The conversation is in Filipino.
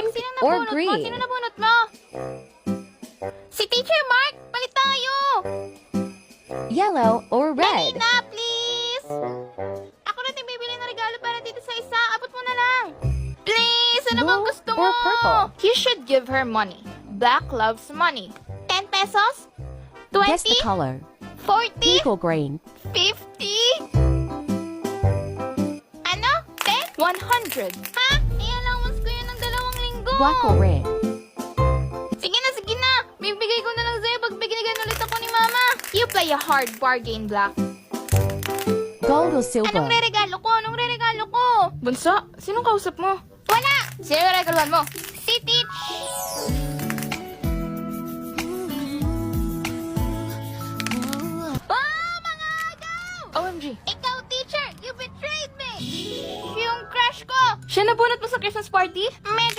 Sino or nabunot mo? green? Sino nabunot mo? Si Teacher Mark! Palit tayo! Yellow or red? Dali na, please! Ako na din bibili ng regalo para dito sa isa. Abot mo na lang. Please! Ano bang Blue gusto or mo? purple? You should give her money. Black loves money. 10 pesos? Guess the 20? color. 40? Eagle grain. 50? Ano? 10? 100? Ha? I-allowance ko yun ng 2 linggo. Black or red? Sige na, sige na. Bibigay ko na lang sa'yo pag binigyan ulit ako ni Mama. You play a hard bargain, Black. Gold or silver? Anong re-regalo ko? Anong re-regalo ko? Bunso, sinong kausap mo? Wala! Sino yung regaluhan mo? Si Teach! Oh, mga agaw! OMG. Ikaw, teacher! You betrayed me! Yung crush ko! Siya nabunot mo sa Christmas party? Medyo